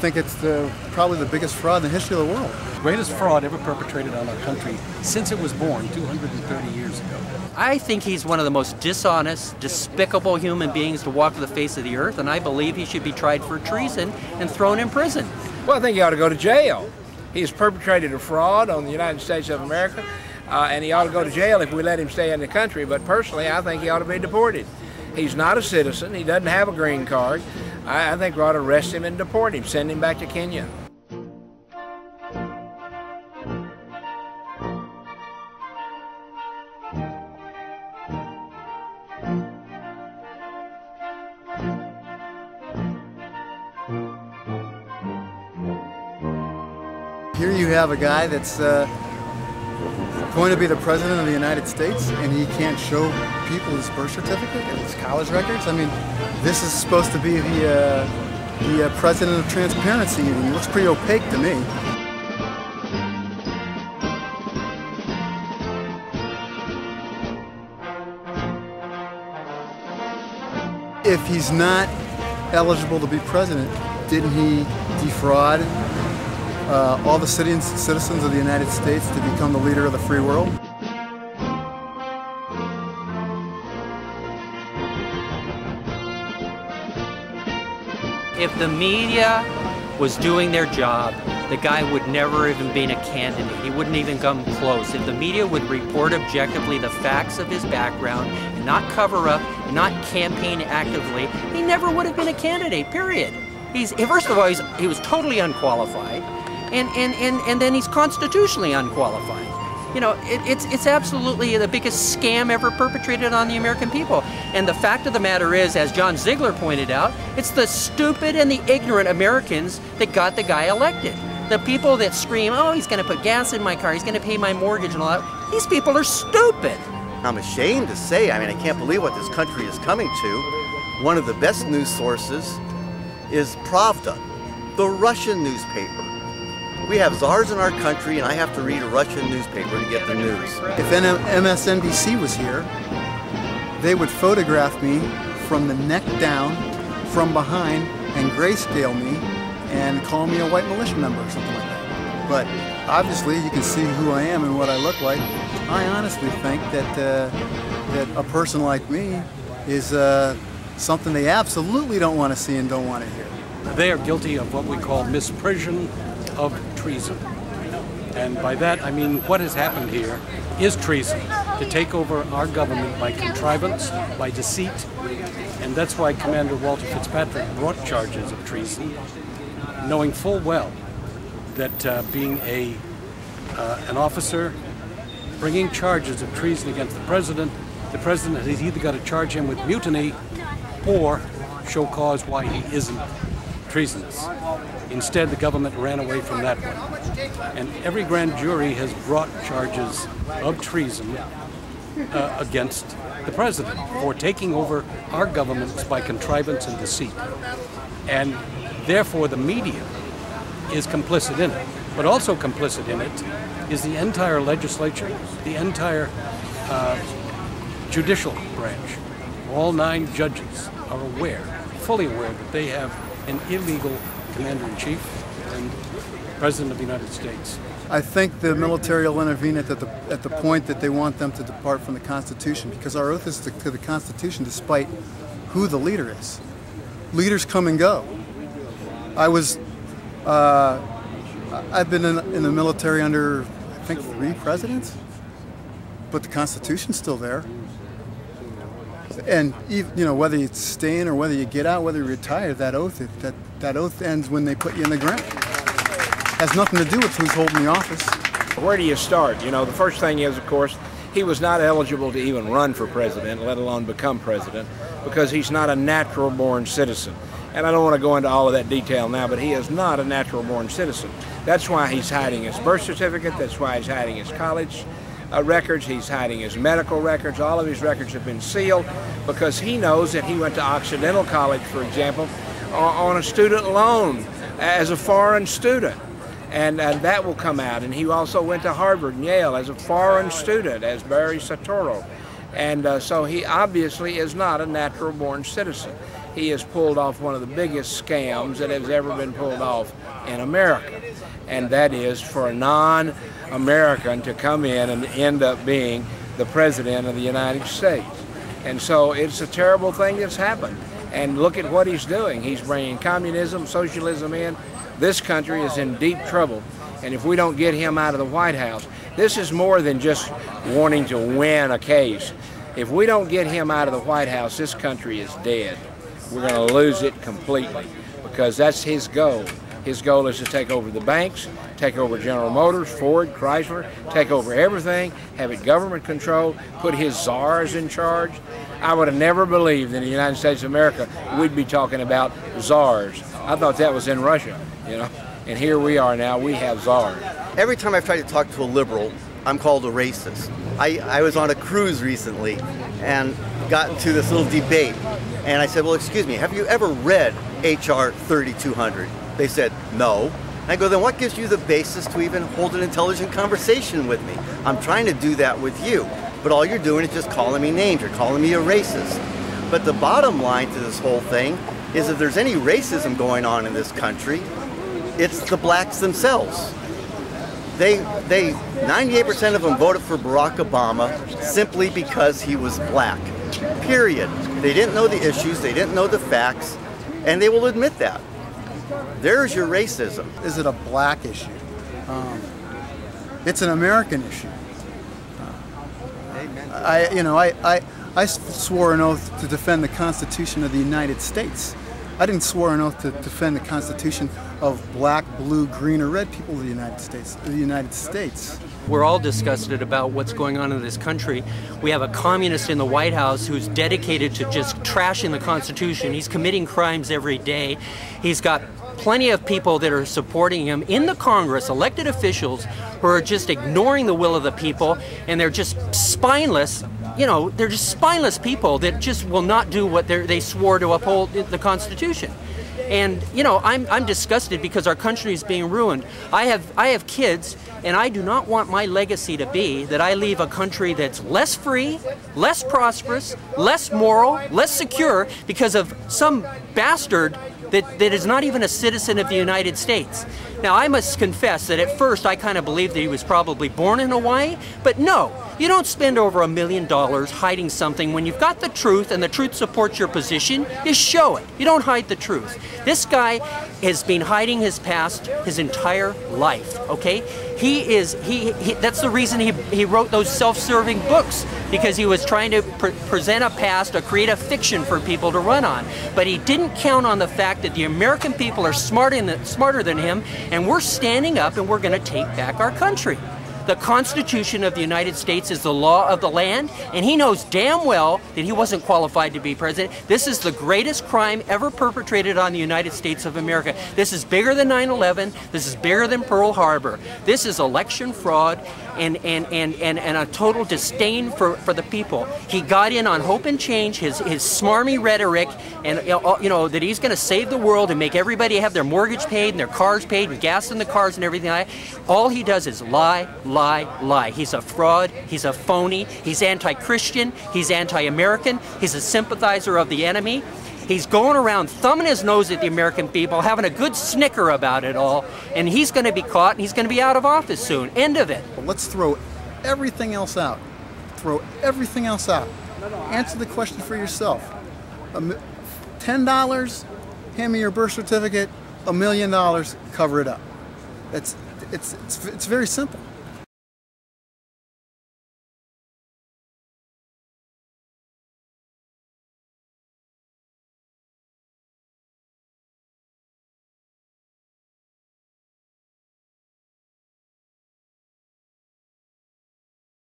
think it's probably the biggest fraud in the history of the world. Greatest fraud ever perpetrated on our country since it was born 230 years ago. I think he's one of the most dishonest, despicable human beings to walk the face of the earth, and I believe he should be tried for treason and thrown in prison. Well, I think he ought to go to jail. He has perpetrated a fraud on the United States of America, and he ought to go to jail if we let him stay in the country. But personally, I think he ought to be deported. He's not a citizen. He doesn't have a green card. I think we ought to arrest him and deport him, send him back to Kenya. Here you have a guy that's going to be the President of the United States, and he can't show people his birth certificate and his college records. I mean, this is supposed to be the President of Transparency, and he looks pretty opaque to me. If he's not eligible to be president, didn't he defraud all the citizens of the United States to become the leader of the free world? If the media was doing their job, the guy would never even been a candidate. He wouldn't even come close. If the media would report objectively the facts of his background and not cover up, and not campaign actively, he never would have been a candidate, period. First of all, he was totally unqualified. And then he's constitutionally unqualified. You know, it's absolutely the biggest scam ever perpetrated on the American people. And the fact of the matter is, as John Ziegler pointed out, it's the stupid and the ignorant Americans that got the guy elected. The people that scream, oh, he's going to put gas in my car, he's going to pay my mortgage and all that, these people are stupid. I'm ashamed to say, I can't believe what this country is coming to. One of the best news sources is Pravda, the Russian newspaper. We have czars in our country, and I have to read a Russian newspaper to get the news. If MSNBC was here, they would photograph me from the neck down, from behind, and grayscale me, and call me a white militia member or something like that. But obviously, you can see who I am and what I look like. I honestly think that a person like me is something they absolutely don't want to see and don't want to hear. They are guilty of what we call misprision of treason. And by that I mean what has happened here is treason, to take over our government by contrivance, by deceit, and that's why Commander Walter Fitzpatrick brought charges of treason, knowing full well that being an officer bringing charges of treason against the president has either got to charge him with mutiny or show cause why he isn't treasonous. Instead, the government ran away from that one. And every grand jury has brought charges of treason against the president for taking over our governments by contrivance and deceit. And therefore, the media is complicit in it. But also complicit in it is the entire legislature, the entire judicial branch. All 9 judges are aware, fully aware, that they have an illegal Commander-in-Chief and President of the United States. I think the military will intervene at the point that they want them to depart from the Constitution, because our oath is to the Constitution despite who the leader is. Leaders come and go. I've been in the military under, I think, 3 presidents, but the Constitution's still there. And even, whether you stay in or whether you get out, whether you retire, that oath ends when they put you in the ground. Has nothing to do with who's holding the office. Where do you start? The first thing is, of course, he was not eligible to even run for president, let alone become president, because he's not a natural-born citizen. And I don't want to go into all of that detail now, but he is not a natural-born citizen. That's why he's hiding his birth certificate. That's why he's hiding his college records. He's hiding his medical records. All of his records have been sealed because he knows that he went to Occidental College, for example, on a student loan as a foreign student. And that will come out. And he also went to Harvard and Yale as a foreign student, as Barry Soetoro. And so he obviously is not a natural-born citizen. he has pulled off one of the biggest scams that has ever been pulled off in America. And that is for a non-American to come in and end up being the President of the United States. And so it's a terrible thing that's happened. And look at what he's doing. He's bringing communism, socialism in. This country is in deep trouble. And if we don't get him out of the White House, this is more than just wanting to win a case. If we don't get him out of the White House, this country is dead. We're going to lose it completely because that's his goal. His goal is to take over the banks, take over General Motors, Ford, Chrysler, take over everything, have it government controlled, put his czars in charge. I would have never believed in the United States of America we'd be talking about czars. I thought that was in Russia, you know, and here we are now, we have czars. Every time I've tried to talk to a liberal, I'm called a racist. I was on a cruise recently and got into this little debate, and I said, well, excuse me, have you ever read H.R. 3200? They said, no. And I go, then what gives you the basis to even hold an intelligent conversation with me? I'm trying to do that with you, but all you're doing is just calling me names. You're calling me a racist. But the bottom line to this whole thing is if there's any racism going on in this country, it's the blacks themselves. 98% of them voted for Barack Obama simply because he was black, period. They didn't know the issues, they didn't know the facts, and they will admit that. There's your racism. Is it a black issue? It's an American issue. I swore an oath to defend the Constitution of the United States. I didn't swear an oath to defend the Constitution of black, blue, green, or red people of the United States. We're all disgusted about what's going on in this country. We have a communist in the White House who's dedicated to just trashing the Constitution. He's committing crimes every day. He's got plenty of people that are supporting him in the Congress, elected officials, who are just ignoring the will of the people, and they're just spineless. You know, they're just spineless people that just will not do what they swore to uphold the Constitution. And you know, I'm disgusted because our country is being ruined. I have kids, and I do not want my legacy to be that I leave a country that's less free, less prosperous, less moral, less secure because of some bastard that is not even a citizen of the United States. Now, I must confess that at first I kind of believed that he was probably born in Hawaii, but no, you don't spend over $1 million hiding something. When you've got the truth and the truth supports your position, you show it. You don't hide the truth. This guy has been hiding his past his entire life, okay? That's the reason he wrote those self-serving books, because he was trying to present a past, or create a fiction for people to run on. But he didn't count on the fact that the American people are smarter than him, and we're standing up and we're going to take back our country. The Constitution of the United States is the law of the land, and he knows damn well that he wasn't qualified to be president. This is the greatest crime ever perpetrated on the United States of America. This is bigger than 9/11. This is bigger than Pearl Harbor. This is election fraud and a total disdain for the people. He got in on hope and change, his smarmy rhetoric, and you know that he's going to save the world and make everybody have their mortgage paid and their cars paid and gas in the cars and everything like that. All he does is lie, lie, lie. He's a fraud. He's a phony. He's anti-Christian. He's anti-American. He's a sympathizer of the enemy. He's going around thumbing his nose at the American people, having a good snicker about it all, and he's going to be caught and he's going to be out of office soon. End of it. Let's throw everything else out. Throw everything else out. Answer the question for yourself. $10, hand me your birth certificate. $1 million, cover it up. It's very simple.